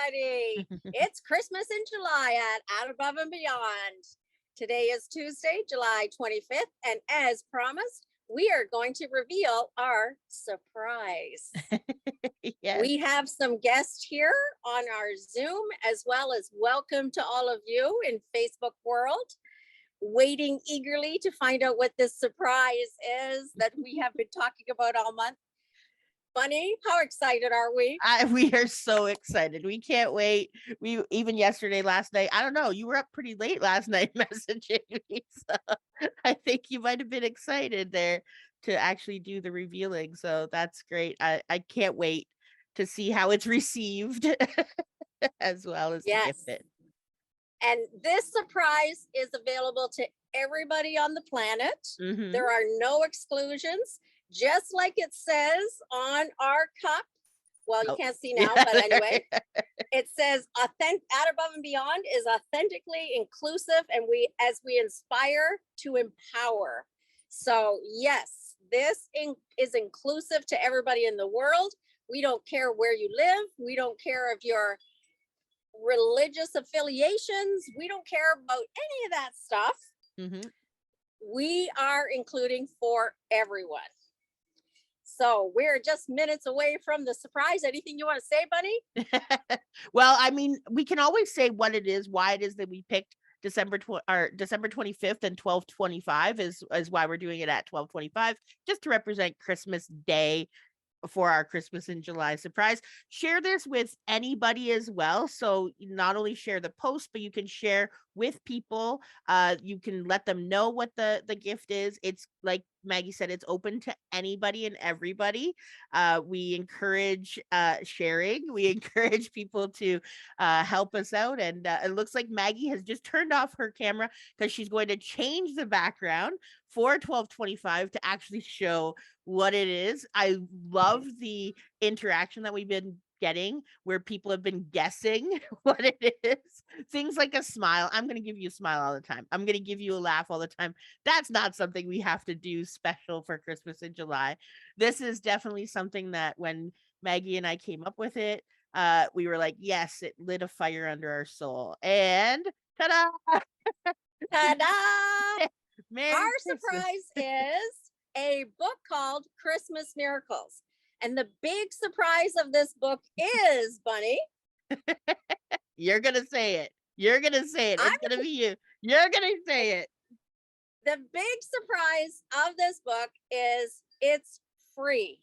everybody. It's Christmas in July at Out Above and Beyond. Today is Tuesday, July 25th, and as promised, we are going to reveal our surprise. Yes. We have some guests here on our Zoom, as well as welcome to all of you in Facebook world, waiting eagerly to find out what this surprise is that we have been talking about all month. Bunny, how excited are we? We are so excited. We can't wait. We even yesterday, last night, I don't know, you were up pretty late last night messaging me. So I think you might have been excited there to actually do the revealing. So that's great. I can't wait to see how it's received as well as to Yes. gift it. And this surprise is available to everybody on the planet. Mhm. There are no exclusions, just like it says on our cup. Well, you Oh, can't see now, yeah, but anyway, it says authentic Out Above and Beyond is authentically inclusive, and we inspire to empower. So yes, this is inclusive to everybody in the world. We don't care where you live. We don't care if your religious affiliations. We don't care about any of that stuff. Mhm. We are including for everyone. So we're just minutes away from the surprise. Anything you want to say, Bunny? Well, I mean, we can always say what it is, why it is that we picked December 25th and 12/25 is why we're doing it at 12/25, just to represent Christmas Day for our Christmas in July surprise. Share this with anybody as well. So you not only share the post, but you can share with people. You can let them know what the gift is. It's like Maggie said, it's open to anybody and everybody. We encourage sharing. We encourage people to help us out. And it looks like Maggie has just turned off her camera because she's going to change the background for 12/25 to actually show what it is. I love the interaction that we've been getting where people have been guessing what it is. Things like a smile. I'm going to give you a smile all the time. I'm going to give you a laugh all the time. That's not something we have to do special for Christmas in July. This is definitely something that when Maggie and I came up with it, we were like, yes, it lit a fire under our soul. And ta-da! Ta-da! Merry Our Christmas. surprise is a book called Christmas Miracles. And the big surprise of this book is, Bunny. You're going to say it. You're going to say it. It's going to be you. You're going to say it. The big surprise of this book is it's free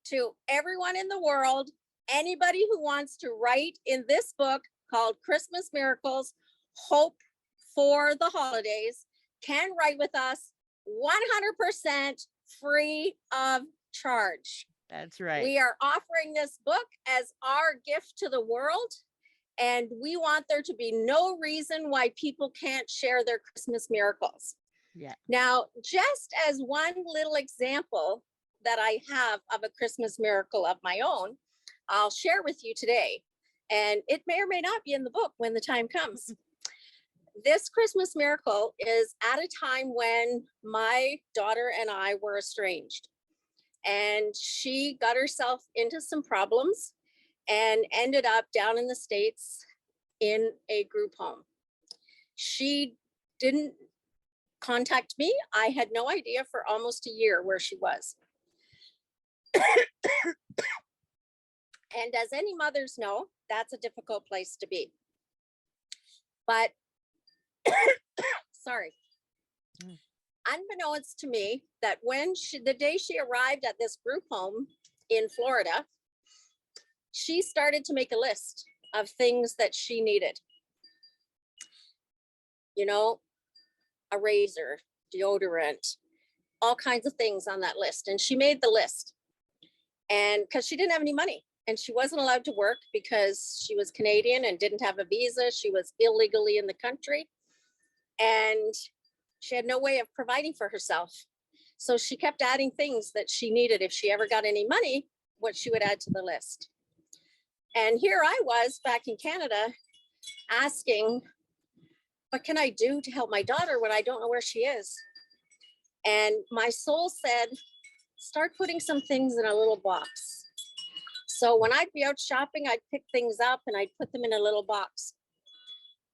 to everyone in the world. Anybody who wants to write in this book called Christmas Miracles, Hope for the Holidays, can write with us 100% free of charge. That's right. We are offering this book as our gift to the world, and we want there to be no reason why people can't share their Christmas miracles. Yeah. Now, just as one little example that I have of a Christmas miracle of my own, I'll share with you today. And it may or may not be in the book when the time comes. This Christmas miracle is at a time when my daughter and I were estranged. And she got herself into some problems and ended up down in the States in a group home. She didn't contact me. I had no idea for almost a year where she was. And as any mothers know, that's a difficult place to be. But sorry. Unbeknownst to me, that when the day she arrived at this group home in Florida, she started to make a list of things that she needed. You know, a razor, deodorant, all kinds of things on that list. And she made the list. And because she didn't have any money and she wasn't allowed to work because she was Canadian and didn't have a visa. She was illegally in the country. And she had no way of providing for herself. So she kept adding things that she needed. If she ever got any money, what she would add to the list. And here I was back in Canada asking, what can I do to help my daughter when I don't know where she is? And my soul said, start putting some things in a little box. So when I'd be out shopping, I'd pick things up and I'd put them in a little box.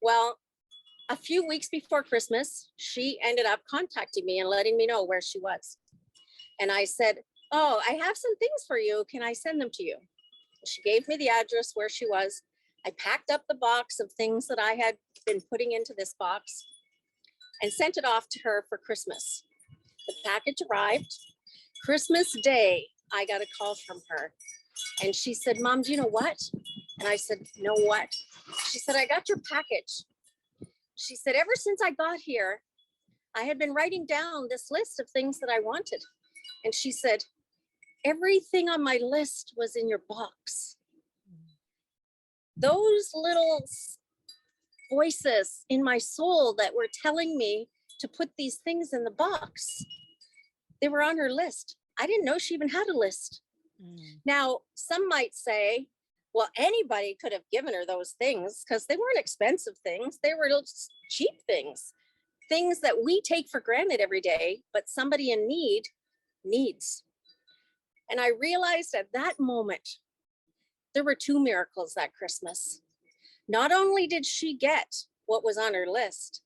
Well, a few weeks before Christmas, she ended up contacting me and letting me know where she was. And I said, oh, I have some things for you. Can I send them to you? She gave me the address where she was. I packed up the box of things that I had been putting into this box and sent it off to her for Christmas. The package arrived. Christmas Day, I got a call from her. And she said, Mom, do you know what? And I said, no, what? She said, I got your package. She said, ever since I got here, I had been writing down this list of things that I wanted. And she said, everything on my list was in your box. Those little voices in my soul that were telling me to put these things in the box, they were on her list. I didn't know she even had a list. Now, some might say, well, anybody could have given her those things because they weren't expensive things. They were just cheap things that we take for granted every day, but somebody in need needs. And I realized at that moment, there were two miracles that Christmas. Not only did she get what was on her list,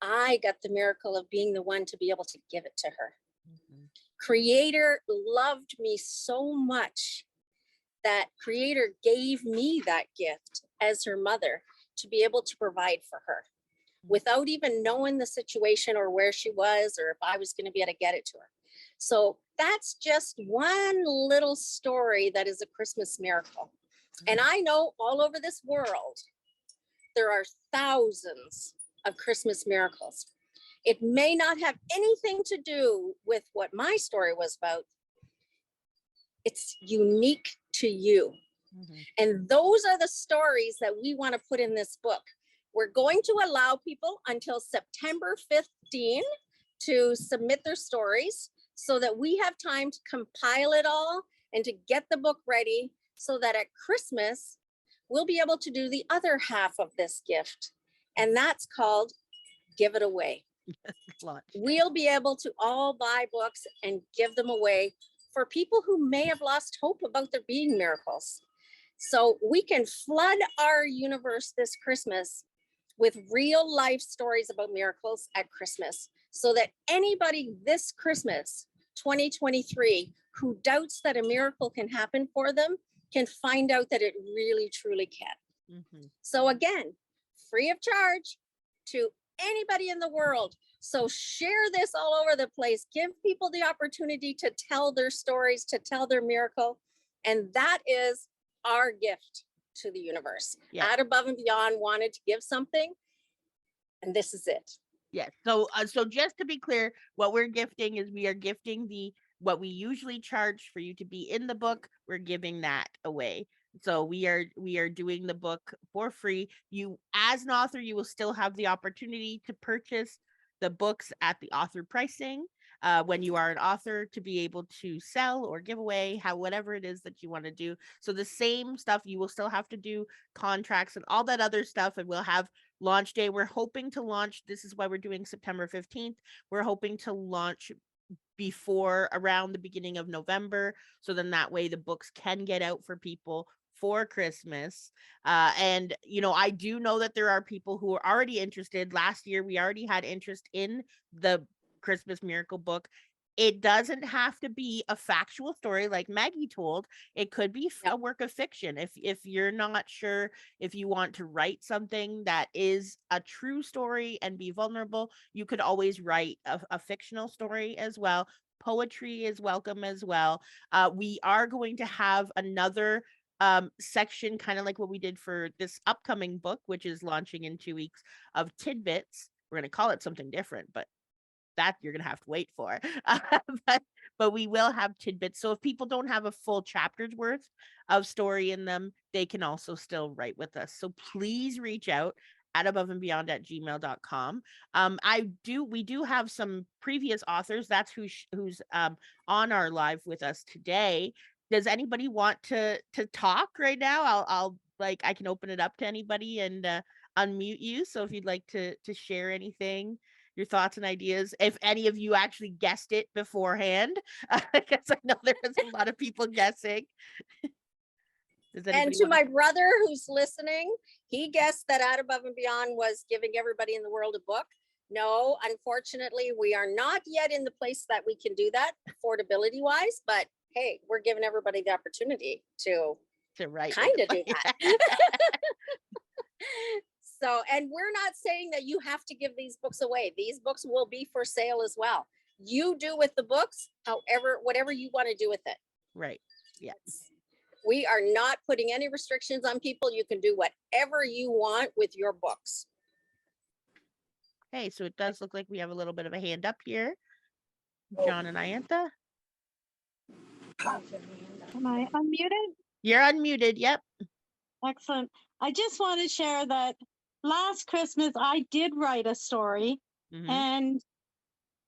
I got the miracle of being the one to be able to give it to her. Creator loved me so much that Creator gave me that gift as her mother to be able to provide for her without even knowing the situation or where she was or if I was going to be able to get it to her. So that's just one little story that is a Christmas miracle. And I know all over this world, there are thousands of Christmas miracles. It may not have anything to do with what my story was about. It's unique to you. And those are the stories that we want to put in this book. We're going to allow people until September 15 to submit their stories so that we have time to compile it all and to get the book ready so that at Christmas, we'll be able to do the other half of this gift. And that's called Give It Away. We'll be able to all buy books and give them away for people who may have lost hope about there being miracles. So we can flood our universe this Christmas with real life stories about miracles at Christmas so that anybody this Christmas 2023 who doubts that a miracle can happen for them can find out that it really truly can. So again, free of charge to anybody in the world. So share this all over the place. Give people the opportunity to tell their stories, to tell their miracle. And that is our gift to the universe. At Above and Beyond wanted to give something, and this is it. Yes. So just to be clear, what we're gifting is we are gifting what we usually charge for you to be in the book. We're giving that away. So we are doing the book for free. You, as an author, you will still have the opportunity to purchase the books at the author pricing when you are an author to be able to sell or give away, whatever it is that you want to do. So the same stuff, you will still have to do contracts and all that other stuff, and we'll have launch day. We're hoping to launch, this is why we're doing September 15th. We're hoping to launch before around the beginning of November. So then that way the books can get out for people for Christmas. And, I do know that there are people who are already interested. Last year, we already had interest in the Christmas Miracle book. It doesn't have to be a factual story like Maggie told. It could be a work of fiction. If you're not sure if you want to write something that is a true story and be vulnerable, you could always write a fictional story as well. Poetry is welcome as well. We are going to have another section, kind of like what we did for this upcoming book, which is launching in 2 weeks, of tidbits. We're going to call it something different, but that you're going to have to wait for. But we will have tidbits. So if people don't have a full chapter's worth of story in them, they can also still write with us. So please reach out at aboveandbeyond@gmail.com. We do have some previous authors. That's who's on our live with us today. Does anybody want to talk right now? I can open it up to anybody and unmute you. So if you'd like to share anything, your thoughts and ideas, if any of you actually guessed it beforehand, because I know there was a lot of people guessing. Does And anybody to wanna- my brother who's listening, he guessed that Out Above and Beyond was giving everybody in the world a book. No, unfortunately, we are not yet in the place that we can do that affordability wise, but hey, we're giving everybody the opportunity to write kind with of the do book? that. So, and we're not saying that you have to give these books away. These books will be for sale as well. You do with the books, however, whatever you want to do with it. Right. Yeah. We are not putting any restrictions on people. You can do whatever you want with your books. Okay, so it does look like we have a little bit of a hand up here. John and Iantha. Am I unmuted? You're unmuted. Yep. Excellent. I just want to share that last Christmas I did write a story Mhm. and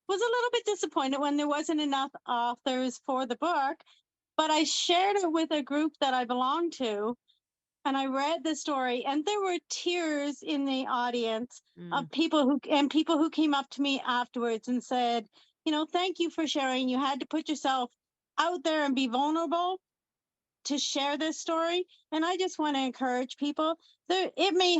was a little bit disappointed when there wasn't enough authors for the book, but I shared it with a group that I belong to and I read the story and there were tears in the audience of people who came up to me afterwards and said, you know, thank you for sharing. You had to put yourself out there and be vulnerable to share this story. And I just want to encourage people that it may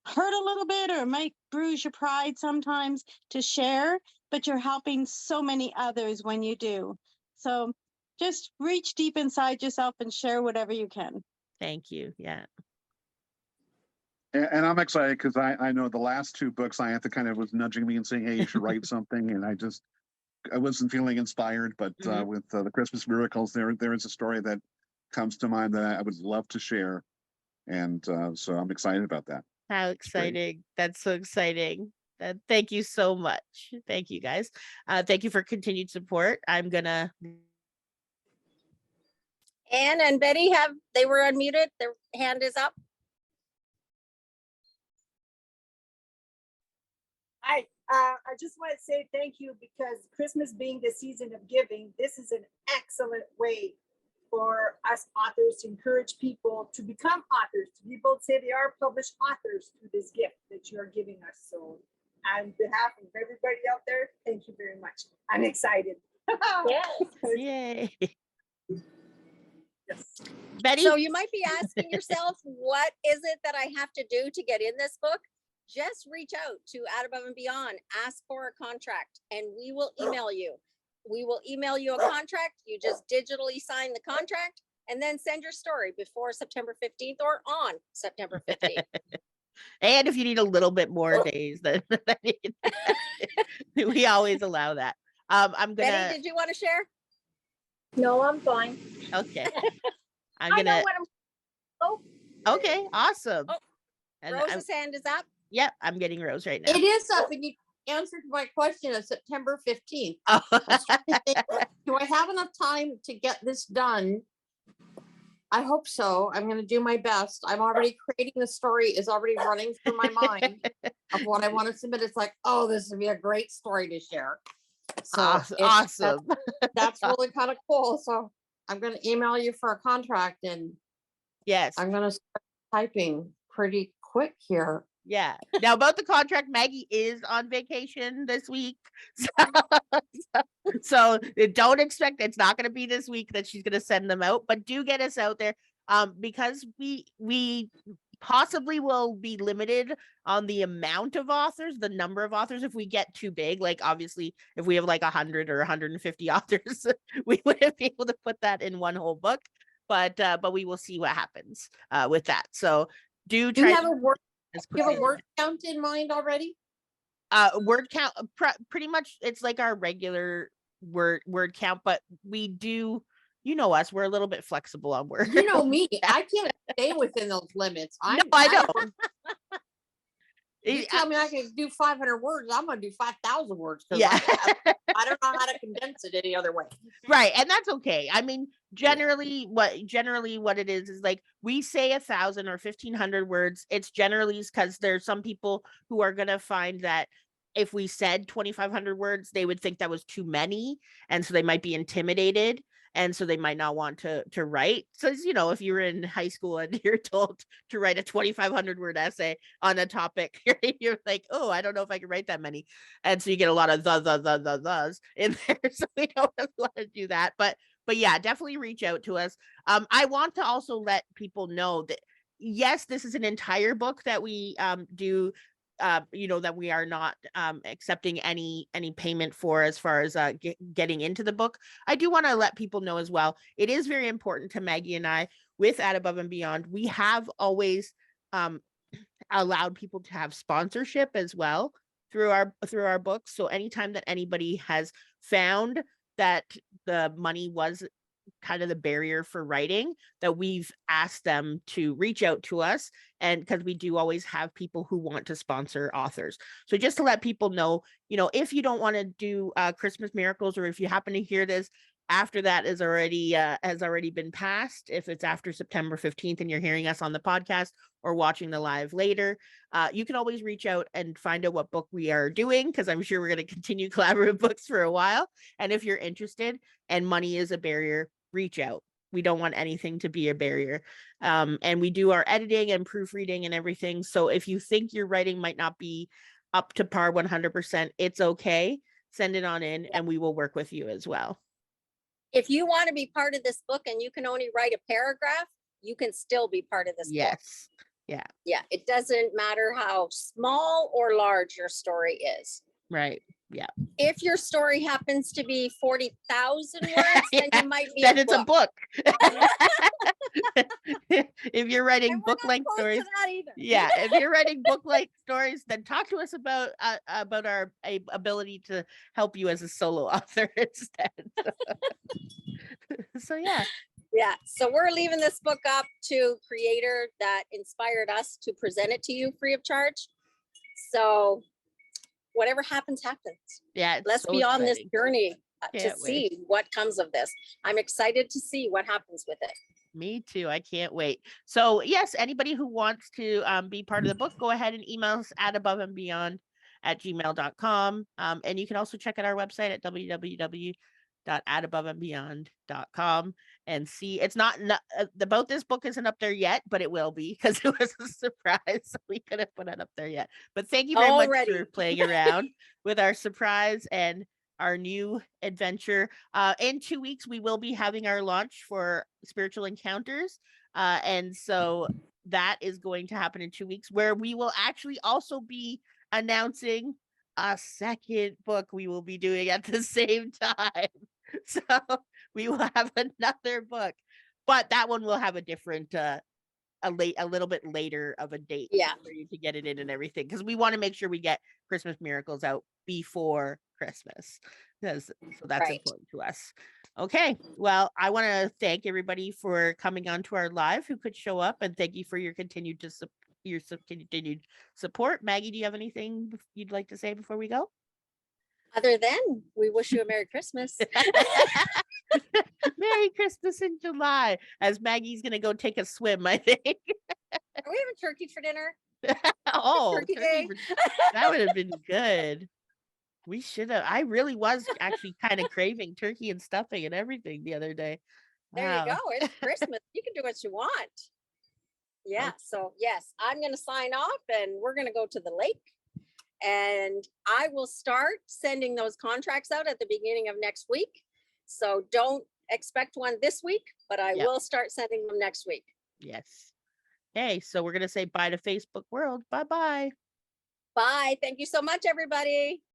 hurt a little bit or it might bruise your pride sometimes to share, but you're helping so many others when you do. So just reach deep inside yourself and share whatever you can. Thank you. Yeah. And I'm excited because I know the last two books, Iantha kind of was nudging me and saying, hey, you should write something. And I wasn't feeling inspired, but with the Christmas Miracles, there is a story that comes to mind that I would love to share. And so I'm excited about that. How exciting. That's so exciting. Thank you so much. Thank you guys. Thank you for continued support. I'm gonna. Anne and Betty they were unmuted. Their hand is up. I just want to say thank you because Christmas being the season of giving, this is an excellent way for us authors to encourage people to become authors, to be able to say they are published authors through this gift that you are giving us. So on behalf of everybody out there, thank you very much. I'm excited. Yes. Yay. Yes. Betty. So you might be asking yourself, what is it that I have to do to get in this book? Just reach out to Out Above and Beyond, ask for a contract, and we will email you. We will email you a contract. You just digitally sign the contract and then send your story before September 15th or on September 15th. And if you need a little bit more days, then we always allow that. I'm gonna. Betty, did you want to share? No, I'm fine. Okay. I'm I gonna. know what I'm. Okay. Awesome. Oh, And Rose's hand is up. Yep, I'm getting Rose right now. It is up, and you answered my question of September 15th. Oh. Do I have enough time to get this done? I hope so. I'm going to do my best. I'm already creating the story, is already running through my mind of what I want to submit. It's like, oh, this would be a great story to share. So Awesome. That's really kind of cool. So I'm going to email you for a contract, and Yes. I'm going to start typing pretty quick here. Yeah. Now about the contract, Maggie is on vacation this week. So don't expect it's not going to be this week that she's going to send them out, but do get us out there. Because we possibly will be limited on the amount of authors, the number of authors. If we get too big, like obviously if we have like 100 or 150 authors, we wouldn't be able to put that in one whole book. But we will see what happens with that. So do Do you try. have a word? You have a word count in mind already? Word count, pretty much it's like our regular word count, but we do, you know us, we're a little bit flexible on words. You know me, I can't stay within those limits. I know. You tell me I can do 500 words, I'm gonna do 5,000 words. Yeah. I don't know how to condense it any other way. Right, and that's okay. I mean, generally what it is like we say 1,000 or 1,500 words. It's generally because there's some people who are gonna find that if we said 2,500 words, they would think that was too many, and so they might be intimidated, and so they might not want to write. So, you know, if you're in high school and you're told to write a 2,500 word essay on a topic, you're like, oh, I don't know if I can write that many, and so you get a lot of the in there. So we don't really want to do that, but But yeah, definitely reach out to us. I want to also let people know that yes, this is an entire book that we do that we are not accepting any payment for as far as getting into the book. I do want to let people know as well, it is very important to Maggie and I with At Above and Beyond. We have always allowed people to have sponsorship as well through our books. So anytime that anybody has found that the money was kind of the barrier for writing, that we've asked them to reach out to us, and because we do always have people who want to sponsor authors. So just to let people know, if you don't want to do Christmas Miracles, or if you happen to hear this after that has already been passed, if it's after September 15th and you're hearing us on the podcast or watching the live later, you can always reach out and find out what book we are doing, because I'm sure we're going to continue collaborative books for a while. And if you're interested and money is a barrier, reach out. We don't want anything to be a barrier. And we do our editing and proofreading and everything. So if you think your writing might not be up to par 100%, it's okay. Send it on in and we will work with you as well. If you want to be part of this book and you can only write a paragraph, you can still be part of this book. Yes. Yeah. Yeah. It doesn't matter how small or large your story is. Right. Yeah. If your story happens to be 40,000 words, then you might be then it's a book. If you're writing And we're book not length close to stories, that either. yeah, if you're writing book length stories, then talk to us about our ability to help you as a solo author instead. So yeah. Yeah. So we're leaving this book up to creator that inspired us to present it to you free of charge. So whatever happens, happens. Yeah. it's Let's so be on this exciting. journey to Can't wait. see what comes of this. I'm excited to see what happens with it. Me too. I can't wait. So yes, anybody who wants to be part of the book, go ahead and email us at aboveandbeyond@gmail.com. And you can also check out our website at www.ataboveandbeyond.com and see. It's not about this book isn't up there yet, but it will be, because it was a surprise. So we couldn't put it up there yet. But thank you very much for playing around with our surprise and our new adventure. In 2 weeks, we will be having our launch for Spiritual Encounters. And so that is going to happen in 2 weeks, where we will actually also be announcing a second book we will be doing at the same time. So we will have another book, but that one will have a different a little bit later of a date for you to get it in and everything, because we want to make sure we get Christmas Miracles out before Christmas, so that's important to us. Okay, well, I want to thank everybody for coming on to our live who could show up, and thank you for your continued support. Maggie, do you have anything you'd like to say before we go? Other than we wish you a Merry Christmas. Merry Christmas in July, as Maggie's gonna go take a swim, I think. Are we having turkey for dinner? Oh, Turkey day. that would have been good. We should have. I really was actually kind of craving turkey and stuffing and everything the other day. There you go. It's Christmas. You can do what you want. Yeah. Okay. So yes, I'm going to sign off and we're going to go to the lake, and I will start sending those contracts out at the beginning of next week. So don't expect one this week, but I will start sending them next week. Yes. Okay. So we're going to say bye to Facebook world. Bye-bye. Bye. Thank you so much, everybody.